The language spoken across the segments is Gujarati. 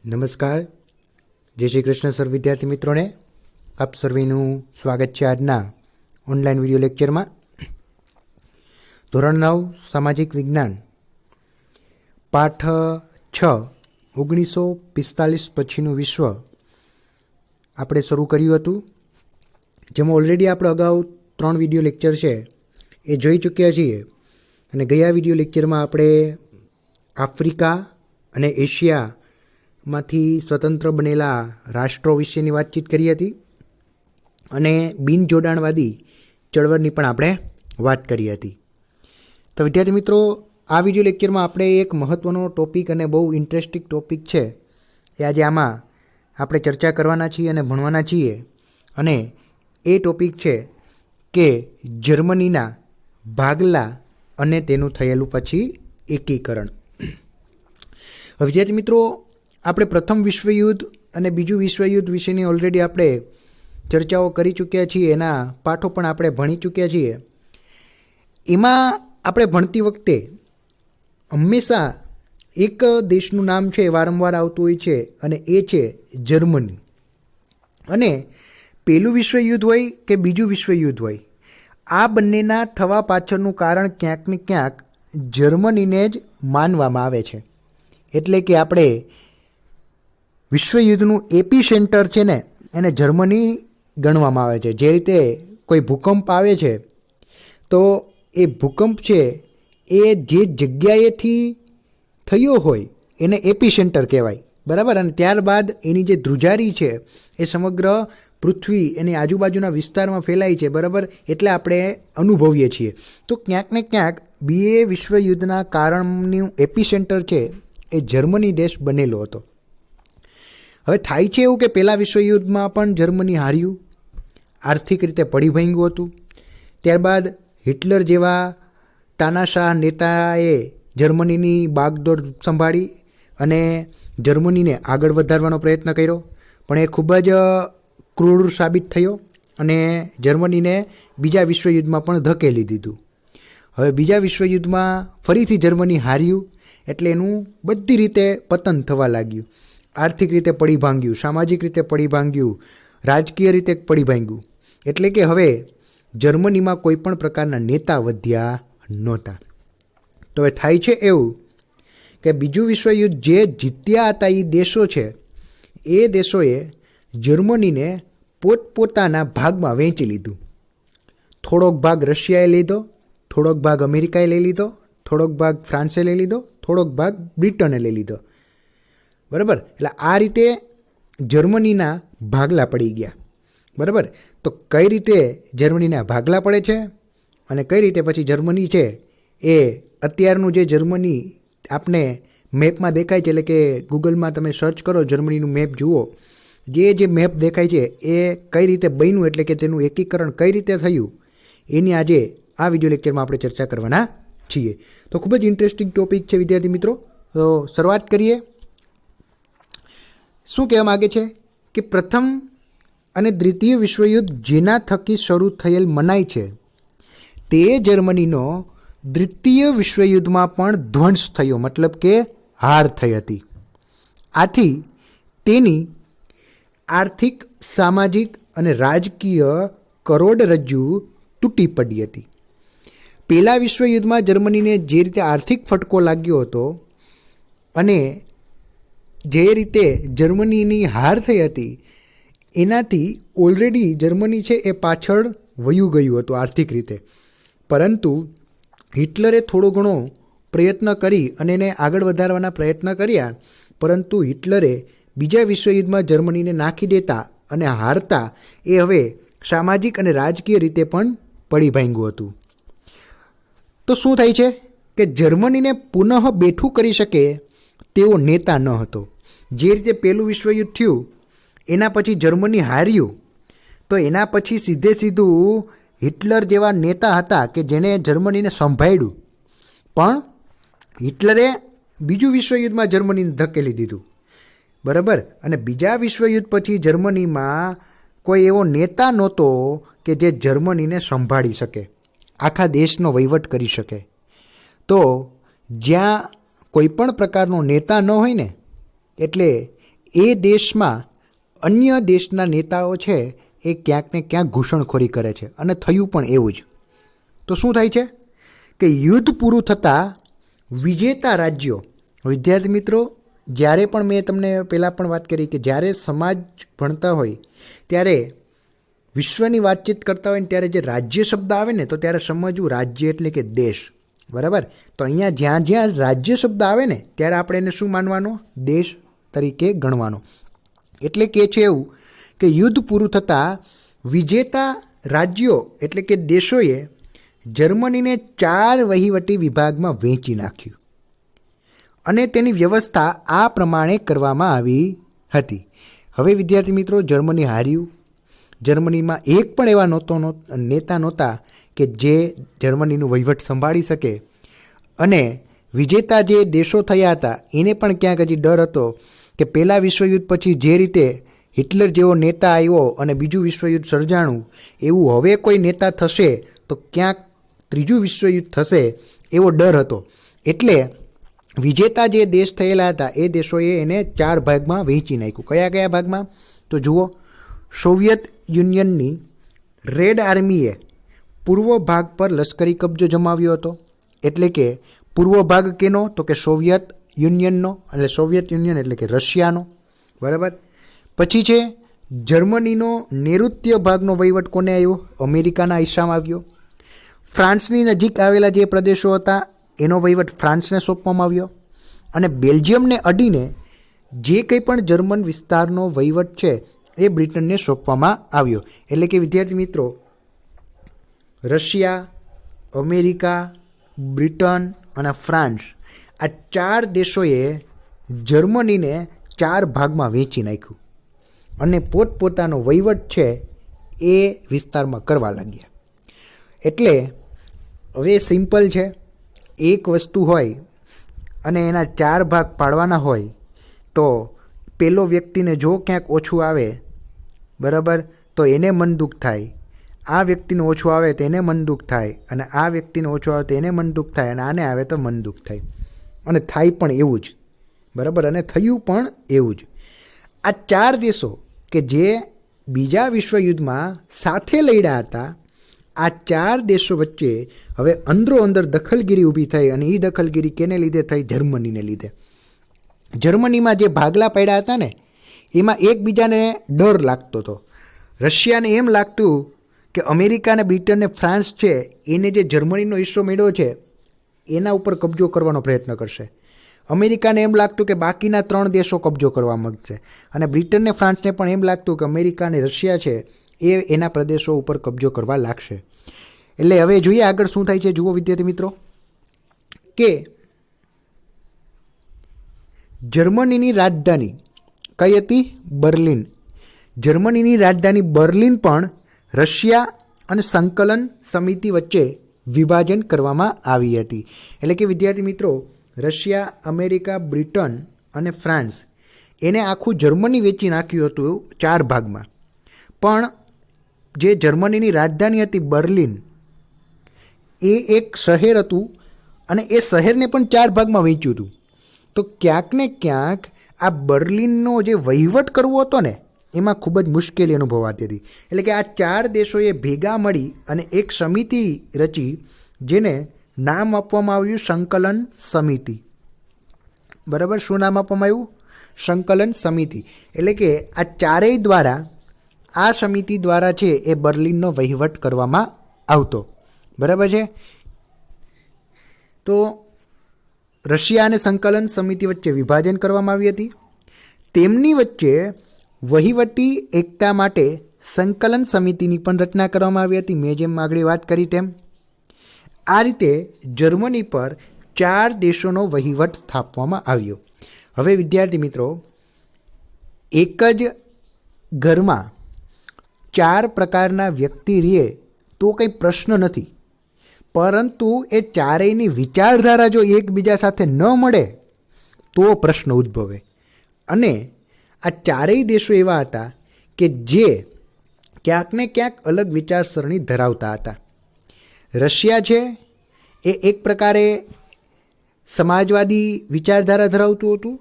નમસ્કાર, જય શ્રી કૃષ્ણ સર વિદ્યાર્થી મિત્રોને. આપ સર્વેનું સ્વાગત છે આજના ઓનલાઈન વિડીયો લેક્ચરમાં. ધોરણ 9 સામાજિક વિજ્ઞાન પાઠ 6 1945 પછીનું વિશ્વ આપણે શરૂ કર્યું હતું, જેમાં ઓલરેડી આપણે અગાઉ 3 વિડીયો લેક્ચર છે એ જોઈ ચૂક્યા છીએ. અને ગયા વિડીયો લેક્ચરમાં આપણે આફ્રિકા અને એશિયામાંથી સ્વતંત્ર બનેલા રાષ્ટ્રો વિશેની વાતચીત કરી હતી અને બિનજોડાણવાદી ચળવળની પણ આપણે વાત કરી હતી. તો વિદ્યાર્થી મિત્રો, આ વિડીયો લેક્ચરમાં આપણે એક મહત્ત્વનો ટૉપિક અને બહુ ઇન્ટરેસ્ટિંગ ટૉપિક છે એ આજે આમાં આપણે ચર્ચા કરવાના છીએ અને ભણવાના છીએ. અને એ ટૉપિક છે કે જર્મનીના ભાગલા અને તેનું થયેલું પછી એકીકરણ. વિદ્યાર્થી મિત્રો, આપણે પ્રથમ વિશ્વયુદ્ધ અને બીજું વિશ્વયુદ્ધ વિશેની ઓલરેડી આપણે ચર્ચાઓ કરી ચૂક્યા છીએ, એના પાઠો પણ આપણે ભણી ચૂક્યા છીએ. એમાં આપણે ભણતી વખતે હંમેશા એક દેશનું નામ છે વારંવાર આવતું હોય છે અને એ છે જર્મની. અને પહેલું વિશ્વયુદ્ધ હોય કે બીજું વિશ્વયુદ્ધ હોય, આ બંનેના થવા પાછળનું કારણ ક્યાંક ને ક્યાંક જર્મનીને જ માનવામાં આવે છે. એટલે કે આપણે વિશ્વયુદ્ધનું એપી સેન્ટર છે ને એને જર્મની ગણવામાં આવે છે. જે રીતે કોઈ ભૂકંપ આવે છે તો એ ભૂકંપ છે એ જે જગ્યાએથી થયો હોય એને એપી સેન્ટર કહેવાય, બરાબર. અને ત્યારબાદ એની જે ધ્રુજારી છે એ સમગ્ર પૃથ્વી એની આજુબાજુના વિસ્તારમાં ફેલાય છે, બરાબર. એટલે આપણે અનુભવીએ છીએ. તો ક્યાંક ને ક્યાંક બે વિશ્વયુદ્ધના કારણનું એપી સેન્ટર છે એ જર્મની દેશ બનેલો હતો. હવે થાય છે એવું કે પહેલાં વિશ્વયુદ્ધમાં પણ જર્મની હાર્યું, આર્થિક રીતે પડી ભાંગ્યું હતું. ત્યારબાદ હિટલર જેવા તાનાશાહ નેતાએ જર્મનીની બાગડોર સંભાળી અને જર્મનીને આગળ વધારવાનો પ્રયત્ન કર્યો, પણ એ ખૂબ જ ક્રૂર સાબિત થયો અને જર્મનીને બીજા વિશ્વયુદ્ધમાં પણ ધકેલી દીધું. હવે બીજા વિશ્વયુદ્ધમાં ફરીથી જર્મની હાર્યું એટલે એનું બધી રીતે પતન થવા લાગ્યું. આર્થિક રીતે પડી ભાંગ્યું, સામાજિક રીતે પડી ભાંગ્યું, રાજકીય રીતે પડી ભાંગ્યું. એટલે કે હવે જર્મનીમાં કોઈ પણ પ્રકારના નેતા વધ્યા નહોતા. તો હવે થાય છે એવું કે બીજું વિશ્વયુદ્ધ જે જીત્યા હતા એ દેશો છે, એ દેશોએ જર્મનીને પોતપોતાના ભાગમાં વહેંચી લીધું. થોડોક ભાગ રશિયાએ લીધો, થોડોક ભાગ અમેરિકાએ લઈ લીધો, થોડોક ભાગ ફ્રાન્સે લઈ લીધો, થોડોક ભાગ બ્રિટને લઈ લીધો, બરાબર. એટલે આ રીતે જર્મનીના ભાગલા પડી ગયા, બરાબર. તો કઈ રીતે જર્મનીના ભાગલા પડે છે અને કઈ રીતે પછી જર્મની છે એ અત્યારનું જે જર્મની આપને મેપમાં દેખાય છે, એટલે કે ગૂગલમાં તમે સર્ચ કરો જર્મનીનું મેપ જુઓ, જે મેપ દેખાય છે એ કઈ રીતે બન્યું, એટલે કે તેનું એકીકરણ કઈ રીતે થયું, એની આજે આ વિડીયો લેક્ચરમાં આપણે ચર્ચા કરવાના છીએ. તો ખૂબ જ ઇન્ટરેસ્ટિંગ ટોપિક છે વિદ્યાર્થી મિત્રો. તો શરૂઆત કરીએ. શું કહેવા માગે છે કે પ્રથમ અને દ્વિતીય વિશ્વયુદ્ધ જેના થકી શરૂ થયેલ મનાય છે તે જર્મનીનો દ્વિતીય વિશ્વયુદ્ધમાં પણ ધ્વંસ થયો, મતલબ કે હાર થઈ હતી. આથી તેની આર્થિક, સામાજિક અને રાજકીય કરોડરજ્જુ તૂટી પડી હતી. પહેલા વિશ્વયુદ્ધમાં જર્મનીને જે રીતે આર્થિક ફટકો લાગ્યો હતો અને જે રીતે જર્મનીની હાર થઈ હતી એનાથી ઓલરેડી જર્મની છે એ પાછળ વયું ગયું હતું આર્થિક રીતે. પરંતુ હિટલરે થોડો ઘણો પ્રયત્ન કરી અને એને આગળ વધારવાના પ્રયત્ન કર્યા, પરંતુ હિટલરે બીજા વિશ્વયુદ્ધમાં જર્મનીને નાખી દેતા અને હારતા એ હવે સામાજિક અને રાજકીય રીતે પણ પડી ભાંગ્યું હતું. તો શું થાય છે કે જર્મનીને પુનઃ બેઠું કરી શકે તેવો નેતા ન હતો. જે રીતે પહેલું વિશ્વયુદ્ધ થયું એના પછી જર્મની હાર્યું, તો એના પછી સીધું હિટલર જેવા નેતા હતા કે જેણે જર્મનીને સંભાળ્યું, પણ હિટલરે બીજું વિશ્વયુદ્ધમાં જર્મનીને ધકેલી દીધું, બરાબર. અને બીજા વિશ્વયુદ્ધ પછી જર્મનીમાં કોઈ એવો નેતા નહોતો કે જે જર્મનીને સંભાળી શકે, આખા દેશનો વહીવટ કરી શકે. તો જ્યાં કોઈ પણ પ્રકારનો નેતા ન હોય ને, એટલે એ દેશમાં અન્ય દેશના નેતાઓ છે એ ક્યાંક ને ક્યાંક ઘૂસણખોરી કરે છે, અને થયું પણ એવું જ. તો શું થાય છે કે યુદ્ધ પૂરું થતાં વિજેતા રાજ્યો, વિદ્યાર્થી મિત્રો, જ્યારે પણ મેં તમને પહેલાં પણ વાત કરી કે જ્યારે સમાજ ભણતા હોય ત્યારે વિશ્વની વાતચીત કરતા હોય ને ત્યારે જે રાજ્ય શબ્દ આવે ને તો ત્યારે સમજવું રાજ્ય એટલે કે દેશ, બરાબર. તો અહીંયા જ્યાં જ્યાં રાજ્ય શબ્દ આવે ને ત્યારે આપણે એને શું માનવાનો? દેશ તરીકે ગણવાનો. એટલે કે છે એવું કે યુદ્ધ પૂરું થતાં વિજેતા રાજ્યો એટલે કે દેશોએ જર્મનીને 4 વહીવટી વિભાગમાં વહેંચી નાખ્યું અને તેની વ્યવસ્થા આ પ્રમાણે કરવામાં આવી હતી. હવે વિદ્યાર્થી મિત્રો, જર્મની હાર્યું. જર્મનીમાં એક પણ એવા નેતા નહોતા કે જે જર્મનીનું વહીવટ સંભાળી શકે, અને વિજેતા જે દેશો થયા હતા એને પણ ક્યાંક હજી ડર હતો કે પહેલાં વિશ્વયુદ્ધ પછી જે રીતે હિટલર જેવો નેતા આવ્યો અને બીજું વિશ્વયુદ્ધ સર્જાણું, એવું હવે કોઈ નેતા થશે તો ક્યાંક ત્રીજું વિશ્વયુદ્ધ થશે એવો ડર હતો. એટલે વિજેતા જે દેશ થયેલા હતા એ દેશોએ એને 4 ભાગમાં વહેંચી નાખ્યું. કયા કયા ભાગમાં? તો જુઓ, સોવિયત યુનિયનની રેડ આર્મીએ પૂર્વ ભાગ પર લશ્કરી કબજો જમાવ્યો હતો. એટલે કે પૂર્વ ભાગ કેનો? તો કે સોવિયત યુનિયનનો, એટલે સોવિયત યુનિયન એટલે કે રશિયાનો, બરાબર. પછી છે જર્મનીનો નૈઋત્ય ભાગનો વહીવટ કોને આવ્યો? અમેરિકાના હિસ્સામાં આવ્યો. ફ્રાન્સની નજીક આવેલા જે પ્રદેશો હતા એનો વહીવટ ફ્રાન્સને સોંપવામાં આવ્યો, અને બેલ્જિયમને અડીને જે કંઈ પણ જર્મન વિસ્તારનો વહીવટ છે એ બ્રિટનને સોંપવામાં આવ્યો. એટલે કે વિદ્યાર્થી મિત્રો, રશિયા, અમેરિકા, બ્રિટન અને ફ્રાન્સ, આ 4 દેશોએ જર્મનીને 4 ભાગમાં વહેંચી નાખ્યું અને પોતપોતાનો વહીવટ છે એ વિસ્તારમાં કરવા લાગ્યા. એટલે હવે સિમ્પલ છે, એક વસ્તુ હોય અને એના 4 ભાગ પાડવાના હોય તો પેલો વ્યક્તિને જો ક્યાંક ઓછું આવે, બરાબર, તો એને મન દુઃખ થાય. આ વ્યક્તિને ઓછું આવે તો એને મન દુઃખ થાય, અને આ વ્યક્તિને ઓછું આવે તો એને મન દુઃખ થાય, અને આને આવે તો મન દુઃખ થાય, અને થાય પણ એવું જ, બરાબર, અને થયું પણ એવું જ. આ 4 દેશો કે જે બીજા વિશ્વયુદ્ધમાં સાથે લડ્યા હતા, આ 4 દેશો વચ્ચે હવે અંદરો અંદર દખલગીરી ઊભી થઈ, અને એ દખલગીરી કેને લીધે થઈ? જર્મનીને લીધે. જર્મનીમાં જે ભાગલા પડ્યા હતા ને એમાં એકબીજાને ડર લાગતો હતો. રશિયાને એમ લાગતું કે અમેરિકા અને બ્રિટન ને ફ્રાન્સ છે એને જે જર્મનીનો હિસ્સો મળ્યો છે એના ઉપર કબજો કરવાનો પ્રયત્ન કરશે. અમેરિકાને એમ લાગતું કે બાકીના 3 દેશો કબજો કરવા માંગશે, અને બ્રિટન ને ફ્રાન્સને પણ એમ લાગતું કે અમેરિકા અને રશિયા છે એ એના પ્રદેશો ઉપર કબજો કરવા લાગશે. એટલે હવે જોઈએ આગળ શું થાય છે. જુઓ વિદ્યાર્થી મિત્રો કે જર્મનીની રાજધાની કઈ હતી? બર્લિન. જર્મનીની રાજધાની બર્લિન પણ રશિયા અને સંકલન સમિતિ વચ્ચે વિભાજન કરવામાં આવી હતી. એટલે કે વિદ્યાર્થી મિત્રો, રશિયા, અમેરિકા, બ્રિટન અને ફ્રાન્સ એને આખું જર્મની વેચી નાખ્યું હતું 4 ભાગમાં. પણ જે જર્મનીની રાજધાની હતી બર્લિન, એ એક શહેર હતું અને એ શહેરને પણ 4 ભાગમાં વહેંચ્યું હતું. તો ક્યાંક ને ક્યાંક આ બર્લિનનો જે વહીવટ કરવો હતો ને એમાં ખૂબ જ મુશ્કેલી અનુભવાતી હતી. એટલે કે આ 4 દેશોએ ભેગા મળી અને એક સમિતિ રચી જેને નામ આપવામાં આવ્યું સંકલન સમિતિ. બરાબર, શું નામ આપવામાં આવ્યું? સંકલન સમિતિ. એટલે કે આ 4 દ્વારા, આ સમિતિ દ્વારા છે એ બર્લિનનો વહીવટ કરવામાં આવતો. બરાબર છે. તો રશિયા અને સંકલન સમિતિ વચ્ચે વિભાજન કરવામાં આવી હતી. તેમની વચ્ચે વહીવટી એકતા માટે સંકલન સમિતિની પણ રચના કરવામાં આવી હતી, મેં જેમ આગળ વાત કરી તેમ. આ રીતે જર્મની પર 4 દેશોનો વહીવટ સ્થાપવામાં આવ્યો. હવે વિદ્યાર્થી મિત્રો, એક જ ઘરમાં 4 પ્રકારના વ્યક્તિ રહે તો કંઈ પ્રશ્ન નથી, પરંતુ એ 4ની વિચારધારા જો એકબીજા સાથે ન મળે તો પ્રશ્ન ઉદ્ભવે. અને આ 4 દેશો એવા હતા કે જે ક્યાંક ને ક્યાંક અલગ વિચારસરણી ધરાવતા હતા. રશિયા છે એ એક પ્રકારે સમાજવાદી વિચારધારા ધરાવતું હતું,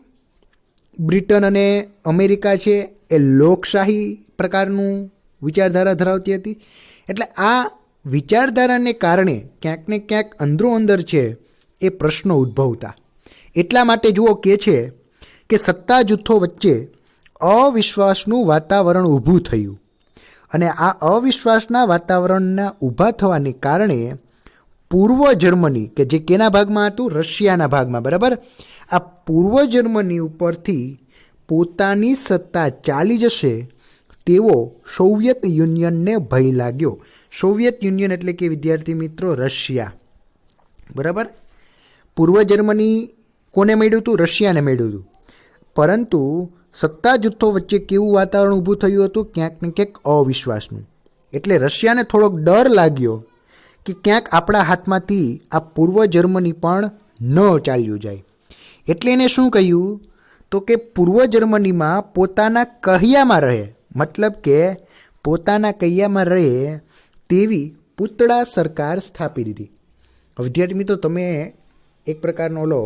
બ્રિટન અને અમેરિકા છે એ લોકશાહી પ્રકારનું વિચારધારા ધરાવતી હતી. એટલે આ વિચારધારાને કારણે ક્યાંક ને ક્યાંક અંદરો અંદર છે એ પ્રશ્નો ઉદ્ભવતા. એટલા માટે જુઓ કે છે કે સત્તા જૂથો વચ્ચે અવિશ્વાસનું વાતાવરણ ઊભું થયું અને આ અવિશ્વાસના વાતાવરણના ઊભા થવાને કારણે પૂર્વ જર્મની કે જે કેના ભાગમાં હતું, રશિયાના ભાગમાં, બરાબર, આ પૂર્વ જર્મની ઉપરથી પોતાની સત્તા ચાલી જશે તેવો સોવિયત યુનિયનને ભય લાગ્યો. સોવિયત યુનિયન એટલે કે વિદ્યાર્થી મિત્રો રશિયા, બરાબર. પૂર્વ જર્મની કોને મળ્યું હતું? રશિયાને મળ્યું હતું. પરંતુ સત્તા જૂથો વચ્ચે કેવું વાતાવરણ ઊભું થયું હતું? ક્યાંક ને ક્યાંક અવિશ્વાસનું. એટલે રશિયાને થોડોક ડર લાગ્યો કે ક્યાંક આપણા હાથમાંથી આ પૂર્વ જર્મની પણ ન ચાલ્યું જાય. એટલે એને શું કહ્યું તો કે પૂર્વ જર્મનીમાં પોતાના કહ્યામાં રહે, મતલબ કે પોતાના કહ્યામાં રહે તેવી પૂતળા સરકાર સ્થાપી દીધી. વિદ્યાર્થી મિત્રો, તમે એક પ્રકારનો ઓલો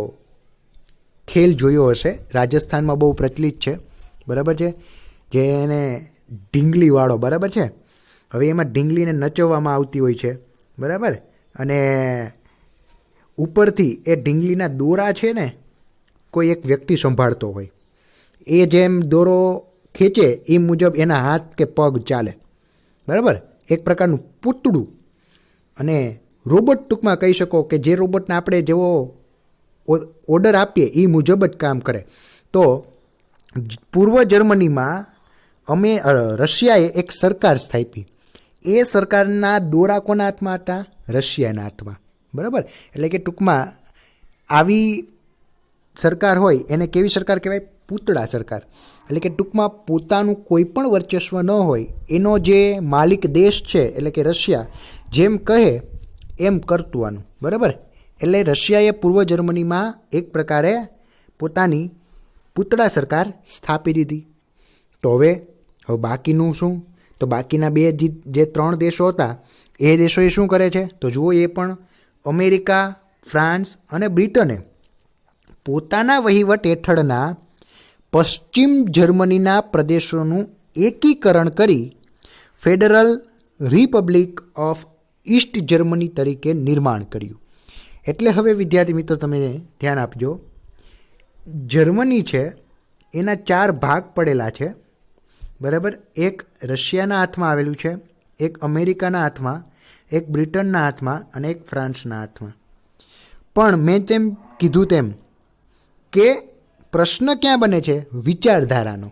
ખેલ જોયો હશે, રાજસ્થાનમાં બહુ પ્રચલિત છે, બરાબર છે, જે એને ઢીંગલીવાળો, બરાબર છે. હવે એમાં ઢીંગલીને નચવવામાં આવતી હોય છે, બરાબર, અને ઉપરથી એ ઢીંગલીના દોરા છે ને કોઈ એક વ્યક્તિ સંભાળતો હોય, એ જેમ દોરો ખેંચે એ મુજબ એના હાથ કે પગ ચાલે, બરાબર, એક પ્રકારનું પૂતળું. અને રોબોટ ટૂંકમાં કહી શકો કે જે રોબોટને આપણે જેવો ઓર્ડર આપીએ એ મુજબ જ કામ કરે. તો પૂર્વ જર્મનીમાં રશિયાએ એક સરકાર સ્થાપી. એ સરકારના દોરા કોના હાથમાં હતા? રશિયાના હાથમાં, બરાબર. એટલે કે ટૂંકમાં આવી સરકાર હોય એને કેવી સરકાર કહેવાય? પૂતળા સરકાર. એટલે કે ટૂંકમાં પોતાનું કોઈ પણ વર્ચસ્વ ન હોય, એનો જે માલિક દેશ છે એટલે કે રશિયા જેમ કહે એમ કરતું, બરાબર. એટલે રશિયાએ પૂર્વ જર્મનીમાં એક પ્રકારે પોતાની પૂતળા સરકાર સ્થાપી દીધી. તો હવે બાકીનું શું? તો બાકીના જે 3 દેશો હતા એ દેશોએ શું કરે છે? તો જુઓ, એ પણ અમેરિકા, ફ્રાન્સ અને બ્રિટને પોતાના વહીવટ હેઠળના પશ્ચિમ જર્મનીના પ્રદેશોનું એકીકરણ કરી federal Republic of East Germany તરીકે નિર્માણ કર્યું. એટલે હવે વિદ્યાર્થી મિત્રો તમે ધ્યાન આપજો, જર્મની છે એના 4 ભાગ પડેલા છે, બરાબર. એક રશિયાના હાથમાં આવેલું છે, એક અમેરિકાના હાથમાં, એક બ્રિટનના હાથમાં અને એક ફ્રાન્સના હાથમાં. પણ મેં તેમ કીધું તેમ કે પ્રશ્ન ક્યાં બને છે? વિચારધારાનો.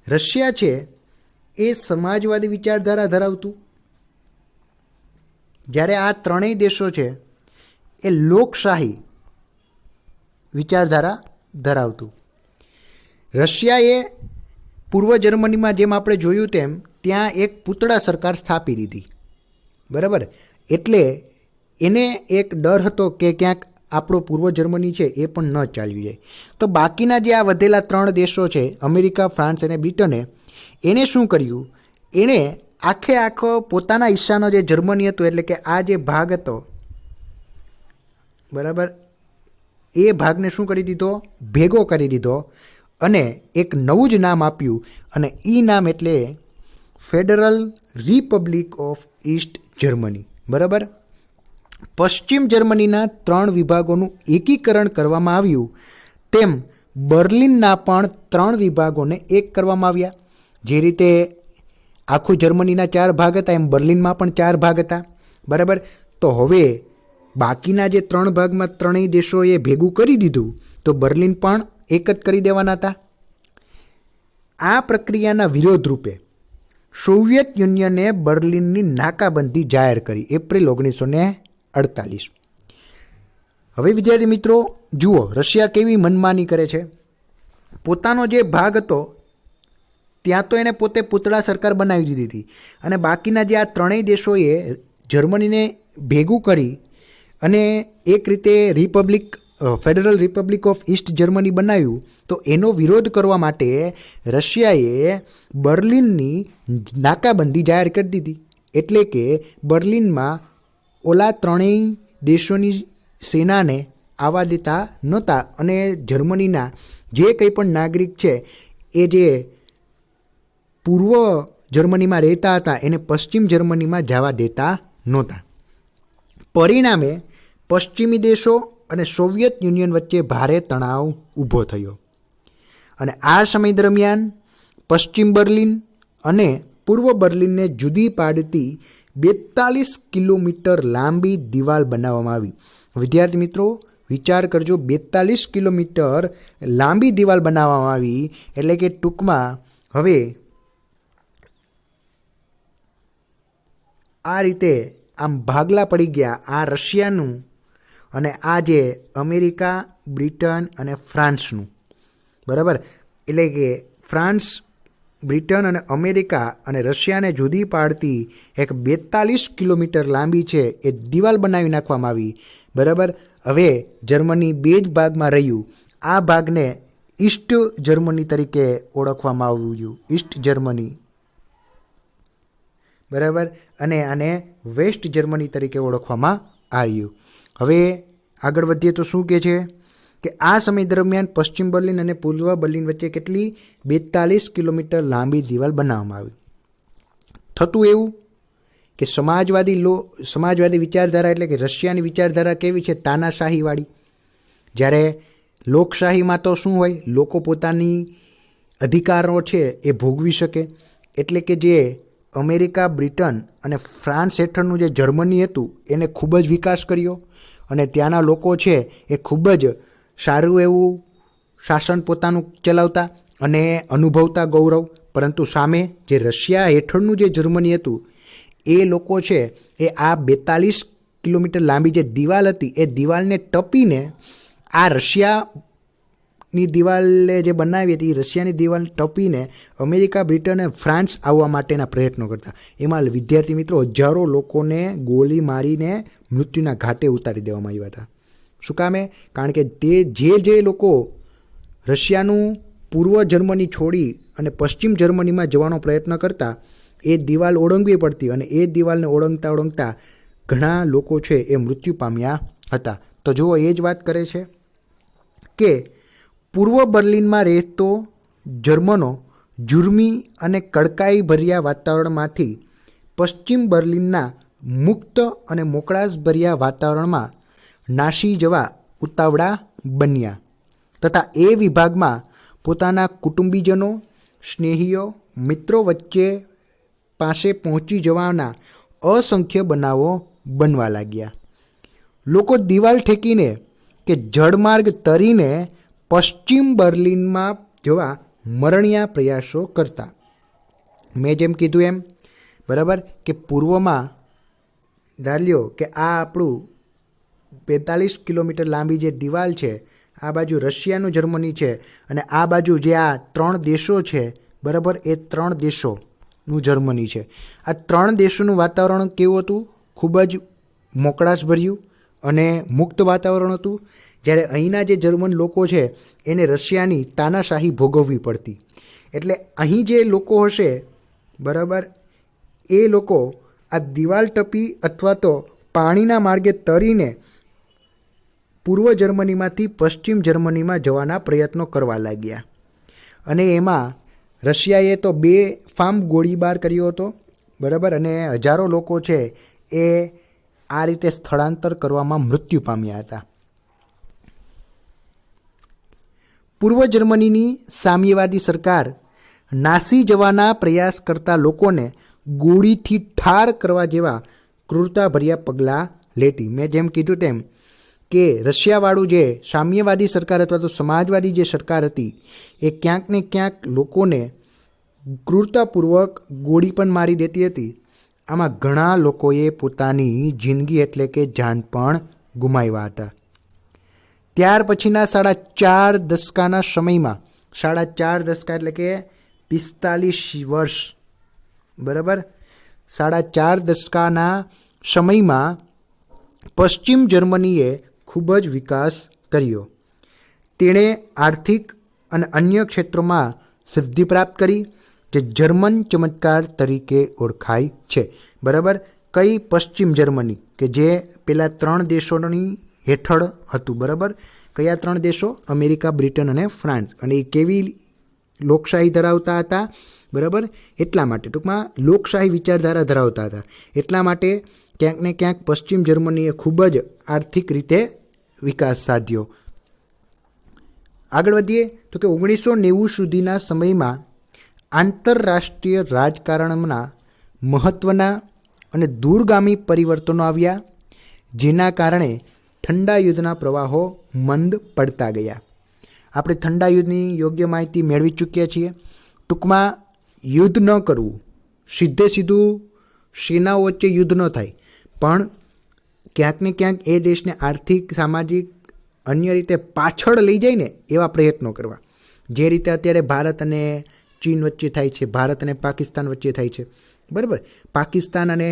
રશિયા છે એ સમાજવાદી વિચારધારા ધરાવતું, જ્યારે આ ત્રણેય દેશો છે એ લોકશાહી વિચારધારા ધરાવતું. રશિયાએ પૂર્વ જર્મનીમાં જેમ આપણે જોયું તેમ ત્યાં એક પૂતળા સરકાર સ્થાપી દીધી, બરાબર. એટલે એને એક ડર હતો કે ક્યાંક આપણો પૂર્વ જર્મની છે એ પણ ન ચાલ્યું જાય. તો બાકીના જે આ વધેલા 3 દેશો છે, અમેરિકા, ફ્રાન્સ અને બ્રિટને, એને શું કર્યું? એણે આખો પોતાના હિસ્સાનો જે જર્મની હતો, એટલે કે આ જે ભાગ હતો, બરાબર, એ ભાગને શું કરી દીધો? ભેગો કરી દીધો અને એક નવું જ નામ આપ્યું. અને એ નામ એટલે federal Republic of East Germany, બરાબર. પશ્ચિમ જર્મનીના 3 વિભાગોનું એકીકરણ કરવામાં આવ્યું, તેમ બર્લિનના પણ 3 વિભાગોને એક કરવામાં આવ્યા. જે રીતે આખું જર્મનીના 4 ભાગ હતા એમ બર્લિનમાં પણ 4 ભાગ હતા, બરાબર. તો હવે બાકીના જે 3 ભાગમાં ત્રણેય દેશોએ ભેગું કરી દીધું, તો બર્લિન પણ એક જ કરી દેવાના હતા. આ પ્રક્રિયાના વિરોધ રૂપે સોવિયત યુનિયને બર્લિનની નાકાબંધી જાહેર કરી એપ્રિલ 1948. હવે વિદ્યાર્થી મિત્રો જુઓ, રશિયા કેવી મનમાની કરે છે. પોતાનો જે ભાગ હતો ત્યાં તો એને પોતે પૂતળા સરકાર બનાવી દીધી હતી, અને બાકીના જે આ ત્રણેય દેશોએ જર્મનીને ભેગું કરી અને એક રીતે federal Republic of East Germany બનાવ્યું. તો એનો વિરોધ કરવા માટે રશિયાએ બર્લિનની નાકાબંધી જાહેર કરી દીધી. એટલે કે બર્લિનમાં ઓલા ત્રણેય દેશોની સેનાને આવવા દેતા નહોતા અને જર્મનીના જે કંઈ પણ નાગરિક છે એ જે પૂર્વ જર્મનીમાં રહેતા હતા એને પશ્ચિમ જર્મનીમાં જવા દેતા નહોતા. પરિણામે પશ્ચિમી દેશો અને સોવિયત યુનિયન વચ્ચે ભારે તણાવ ઊભો થયો અને આ સમય દરમિયાન પશ્ચિમ બર્લિન અને પૂર્વ બર્લિનને જુદી પાડતી 42 કિલોમીટર લાંબી દિવાલ બનાવવામાં આવી. વિદ્યાર્થી મિત્રો વિચાર કરજો, 42 કિલોમીટર લાંબી દિવાલ બનાવવામાં આવી એટલે કે ટૂંકમાં હવે આ રીતે આમ ભાગલા પડી ગયા આ રશિયાનું અને આ જે અમેરિકા, બ્રિટન અને ફ્રાન્સનું. બરાબર, એટલે કે ફ્રાન્સ, બ્રિટન અને અમેરિકા અને રશિયાને જુદી પાડતી એક 42 કિલોમીટર લાંબી છે એ દિવાલ બનાવી નાખવામાં આવી. બરાબર, હવે જર્મની બે જ ભાગમાં રહ્યું. આ ભાગને ઈસ્ટ જર્મની તરીકે ઓળખવામાં આવ્યું, ઈસ્ટ જર્મની. બરાબર, અને આને વેસ્ટ જર્મની તરીકે ઓળખવામાં આવ્યું. હવે આગળ વધીએ તો શું કહે છે કે આ સમય દરમિયાન પશ્ચિમ બર્લિન અને પૂર્વ બર્લિન વચ્ચે કેટલી 42 કિલોમીટર લાંબી દિવાલ બનાવવામાં આવી. થતું એવું કે સમાજવાદી વિચારધારા એટલે કે રશિયાની વિચારધારા કેવી છે? તાનાશાહીવાળી. જ્યારે લોકશાહીમાં તો શું હોય? લોકો પોતાની અધિકારો છે એ ભોગવી શકે. એટલે કે જે અમેરિકા, બ્રિટન અને ફ્રાન્સ હેઠળનું જે જર્મની હતું એને ખૂબ જ વિકાસ કર્યો અને ત્યાંના લોકો છે એ ખૂબ જ સારું એવું શાસન પોતાનું ચલાવતા અને અનુભવતા ગૌરવ. પરંતુ સામે જે રશિયા હેઠળનું જે જર્મની હતું એ લોકો છે એ આ 42 કિલોમીટર લાંબી જે દિવાલ હતી એ દિવાલને ટપીને આ રશિયાની દિવાલે જે બનાવી હતી એ રશિયાની દિવાલ ટપીને અમેરિકા, બ્રિટન અને ફ્રાન્સ આવવા માટેના પ્રયત્નો કરતા. એમાં વિદ્યાર્થી મિત્રો હજારો લોકોને ગોળી મારીને મૃત્યુના ઘાટે ઉતારી દેવામાં આવ્યા હતા. શું કામે? કારણ કે તે જે લોકો રશિયાનું પૂર્વ જર્મની છોડી અને પશ્ચિમ જર્મનીમાં જવાનો પ્રયત્ન કરતા એ દિવાલ ઓળંગવી પડતી અને એ દિવાલને ઓળંગતા ઘણા લોકો છે એ મૃત્યુ પામ્યા હતા. તો જુઓ, એ જ વાત કરે છે કે પૂર્વ બર્લિનમાં રહેતો જર્મનો જુર્મી અને કડકાઈ ભર્યા વાતાવરણમાંથી પશ્ચિમ બર્લિનના મુક્ત અને મોકળાશભર્યા વાતાવરણમાં નાસી જવા ઉતાવળા બન્યા તથા એ વિભાગમાં પોતાના કુટુંબીજનો, સ્નેહીઓ, મિત્રો વચ્ચે પાસે પહોંચી જવાના અસંખ્ય બનાવો બનવા લાગ્યા. લોકો દિવાલ ઠેકીને કે જળમાર્ગ તરીને પશ્ચિમ બર્લિનમાં જવા મરણિયા પ્રયાસો કરતા. મેં જેમ કીધું એમ, બરાબર, કે પૂર્વમાં ધાર્યો કે આ આપણું 42 કિલોમીટર લાંબી જે દિવાલ છે આ બાજુ રશિયાનું જર્મની છે અને આ બાજુ જે આ 3 દેશો છે, બરાબર, એ 3 દેશોનું જર્મની છે. આ 3 દેશોનું વાતાવરણ કેવું હતું? ખૂબ જ મોકળાશભર્યું અને મુક્ત વાતાવરણ હતું. જ્યારે અહીંના જે જર્મન લોકો છે એને રશિયાની તાનાશાહી ભોગવવી પડતી. એટલે અહીં જે લોકો હશે, બરાબર, એ લોકો આ દિવાલ ટપી અથવા તો પાણીના માર્ગે તરીને પૂર્વ જર્મનીમાંથી પશ્ચિમ જર્મનીમાં જવાના પ્રયત્નો કરવા લાગ્યા. અને એમાં રશિયાએ તો બેફામ ગોળીબાર કર્યો હતો, બરાબર, અને હજારો લોકો છે એ આ રીતે સ્થળાંતર કરવામાં મૃત્યુ પામ્યા હતા. પૂર્વ જર્મનીની સામ્યવાદી સરકાર નાસી જવાના પ્રયાસ કરતા લોકોને ગોળીથી ઠાર કરવા જેવા ક્રૂરતાભર્યા પગલાં લેતી. મેં જેમ કીધું તેમ કે રશિયાવાળું જે સામ્યવાદી સરકાર અથવા તો સમાજવાદી જે સરકાર હતી એ ક્યાંક ને ક્યાંક લોકોને ક્રૂરતાપૂર્વક ગોળી પણ મારી દેતી હતી. આમાં ઘણા લોકોએ પોતાની જિંદગી એટલે કે જાન પણ ગુમાવ્યા હતા. ત્યાર પછીના 4.5 દશકાના સમયમાં, 4.5 દશકા એટલે કે 45 વર્ષ, બરાબર, 4.5 દશકાના સમયમાં પશ્ચિમ જર્મનીએ ખૂબ જ વિકાસ કર્યો. તેણે આર્થિક અને અન્ય ક્ષેત્રોમાં સિદ્ધિ પ્રાપ્ત કરી જે જર્મન ચમત્કાર તરીકે ઓળખાય છે. બરાબર, કઈ? પશ્ચિમ જર્મની, કે જે પેલા 3 દેશોની હેઠળ હતું. બરાબર, કયા 3 દેશો? અમેરિકા, બ્રિટન અને ફ્રાન્સ. અને એ કેવી લોકશાહી ધરાવતા હતા? બરાબર, એટલા માટે ટૂંકમાં લોકશાહી વિચારધારા ધરાવતા હતા. એટલા માટે ક્યાંક ને ક્યાંક પશ્ચિમ જર્મનીએ ખૂબ જ આર્થિક રીતે વિકાસ સાધ્યો. આગળ વધીએ તો કે 1990 સુધીના સમયમાં આંતરરાષ્ટ્રીય રાજકારણના મહત્ત્વના અને દૂરગામી પરિવર્તનો આવ્યા, જેના કારણે ઠંડા યુદ્ધના પ્રવાહો મંદ પડતા ગયા. આપણે ઠંડા યુદ્ધની યોગ્ય માહિતી મેળવી ચૂક્યા છીએ. ટૂંકમાં યુદ્ધ ન કરવું, સીધે સીધું સેનાઓ વચ્ચે યુદ્ધ ન થાય, પણ ક્યાંક ને ક્યાંક એ દેશને આર્થિક, સામાજિક, અન્ય રીતે પાછળ લઈ જાય ને એવા પ્રયત્નો કરવા. જે રીતે અત્યારે ભારત અને ચીન વચ્ચે થાય છે, ભારત અને પાકિસ્તાન વચ્ચે થાય છે. બરાબર, પાકિસ્તાન અને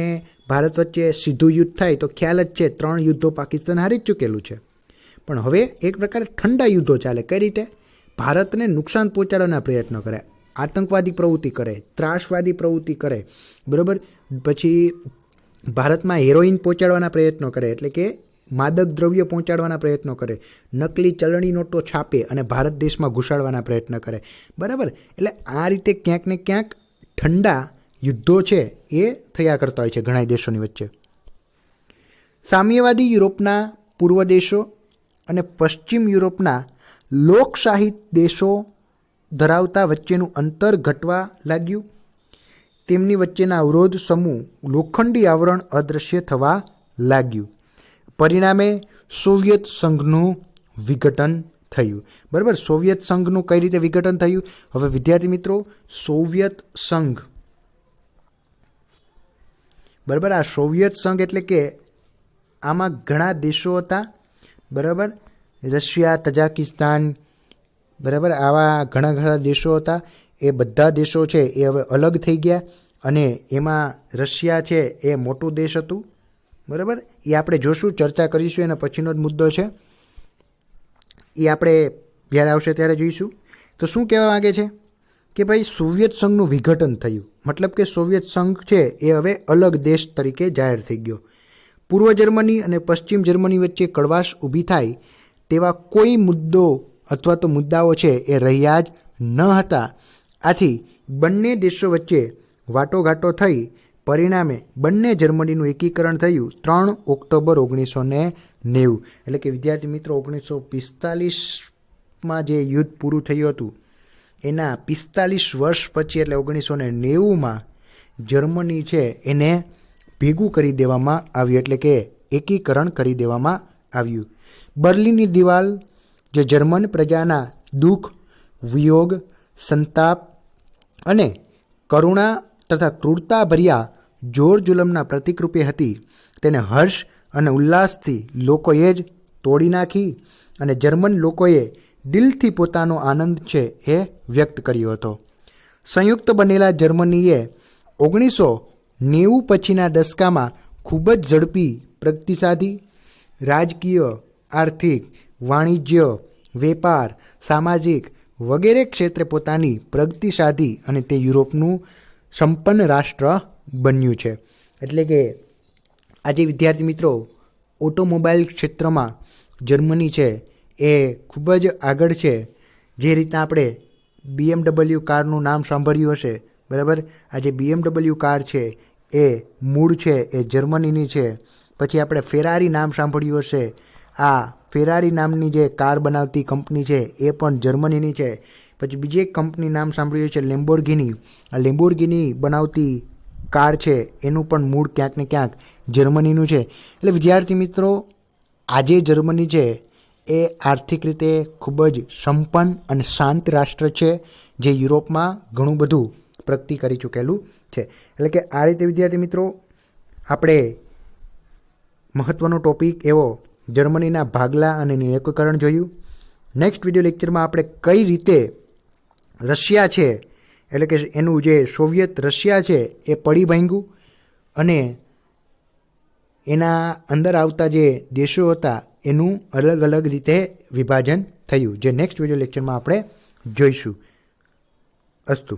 ભારત વચ્ચે સીધું યુદ્ધ થાય તો ખ્યાલ જ છે 3 યુદ્ધો પાકિસ્તાન હારી જ ચૂકેલું છે. પણ હવે એક પ્રકારે ઠંડા યુદ્ધો ચાલે. કઈ રીતે? ભારતને નુકસાન પહોંચાડવાના પ્રયત્નો કરે, આતંકવાદી પ્રવૃત્તિ કરે, ત્રાસવાદી પ્રવૃત્તિ કરે. બરાબર, પછી ભારતમાં હેરોઇન પહોંચાડવાના પ્રયત્નો કરે, એટલે કે માદક દ્રવ્ય પહોંચાડવાના પ્રયત્નો કરે, નકલી ચલણી નોટો છાપે અને ભારત દેશમાં ઘુસાડવાના પ્રયત્ન કરે. બરાબર, એટલે આ રીતે ક્યાંક ને ક્યાંક ઠંડા યુદ્ધો છે એ થયા કરતા હોય છે ઘણા દેશોની વચ્ચે. સામ્યવાદી યુરોપના પૂર્વ દેશો અને પશ્ચિમ યુરોપના લોકશાહી દેશો ધરાવતા વચ્ચેનું અંતર ઘટવા લાગ્યું. તેમની વચ્ચેના અવરોધ સમૂહ લોખંડી આવરણ અદૃશ્ય થવા લાગ્યું. પરિણામે સોવિયત સંઘનું વિઘટન થયું. બરાબર, સોવિયત સંઘનું કઈ રીતે વિઘટન થયું? હવે વિદ્યાર્થી મિત્રો, સોવિયત સંઘ, બરાબર, આ સોવિયત સંઘ એટલે કે આમાં ઘણા દેશો હતા. બરાબર, રશિયા, તજાકિસ્તાન, બરાબર, આવા ઘણા દેશો હતા. એ બધા દેશો છે એ હવે અલગ થઈ ગયા અને એમાં રશિયા છે એ મોટું દેશ હતું. બરાબર, એ આપણે જોશું, ચર્ચા કરીશું, એના પછીનો જ મુદ્દો છે એ આપણે જ્યારે આવશે ત્યારે જોઈશું. તો શું કહેવા માગે છે કે ભાઈ સોવિયત સંઘનું વિઘટન થયું, મતલબ કે સોવિયત સંઘ છે એ હવે અલગ દેશ તરીકે જાહેર થઈ ગયો. પૂર્વ જર્મની અને પશ્ચિમ જર્મની વચ્ચે કડવાશ ઊભી થાય તેવા કોઈ મુદ્દો અથવા તો મુદ્દાઓ છે એ રહ્યા જ ન હતા. આથી બંને દેશો વચ્ચે વાટાઘાટો થઈ, પરિણામે બંને જર્મનીનું એકીકરણ થયું 3 ઓક્ટોબર 1990. એટલે કે વિદ્યાર્થી મિત્રો, 1945માં જે યુદ્ધ પૂરું થયું હતું એના 45 વર્ષ પછી એટલે 1990માં જર્મની છે એને ભેગું કરી દેવામાં આવ્યું, એટલે કે એકીકરણ કરી દેવામાં આવ્યું. બર્લિનની દિવાલ જે જર્મન પ્રજાના દુઃખ, વિયોગ, સંતાપ અને કરુણા તથા ક્રૂરતા ભર્યા જોર જુલમના પ્રતિકરૂપે હતી, તેને હર્ષ અને ઉલ્લાસથી લોકોએ જ તોડી નાખી અને જર્મન લોકોએ દિલથી પોતાનો આનંદ છે એ વ્યક્ત કર્યો હતો. સંયુક્ત બનેલા જર્મનીએ 1990 પછીના દશકામાં ખૂબ જ ઝડપી પ્રગતિ સાધી. રાજકીય, આર્થિક, વાણિજ્ય, વેપાર, સામાજિક વગેરે ક્ષેત્રે પોતાની પ્રગતિ સાધી અને તે યુરોપનું સંપન્ન રાષ્ટ્ર બન્યું છે. એટલે કે આજે વિદ્યાર્થી મિત્રો, ઓટોમોબાઈલ ક્ષેત્રમાં જર્મની છે એ ખૂબ જ આગળ છે. જે રીતના આપણે BMW કારનું નામ સાંભળ્યું હશે, બરાબર, આ જે BMW કાર છે એ મૂળ છે એ જર્મનીની છે. પછી આપણે ફેરારી નામ સાંભળ્યું હશે, આ ફેરારી નામની જે કાર બનાવતી કંપની છે એ પણ જર્મનીની છે. પછી બીજી એક કંપની નામ સાંભળ્યું છે લેમ્બોર્ગિની, આ લેમ્બોર્ગિની બનાવતી કાર છે એનું પણ મૂળ ક્યાંક ને ક્યાંક જર્મનીનું છે. એટલે વિદ્યાર્થી મિત્રો, આજે જર્મની છે એ આર્થિક રીતે ખૂબ જ સંપન્ન અને શાંત રાષ્ટ્ર છે, જે યુરોપમાં ઘણું બધું પ્રગતિ કરી ચૂકેલું છે. એટલે કે આ રીતે વિદ્યાર્થી મિત્રો આપણે મહત્ત્વનો ટોપિક એવો જર્મનીના ભાગલા અને એકીકરણ જોયું. નેક્સ્ટ વિડીયો લેક્ચરમાં આપણે કઈ રીતે રશિયા છે એટલે કે એનું જે સોવિયત રશિયા છે એ પડી ભાંગ્યું અને એના અંદર આવતા જે દેશો હતા એનું અલગ અલગ રીતે વિભાજન થયું, જે નેક્સ્ટ વિડીયો લેક્ચરમાં આપણે જોઈશું. અસ્તુ.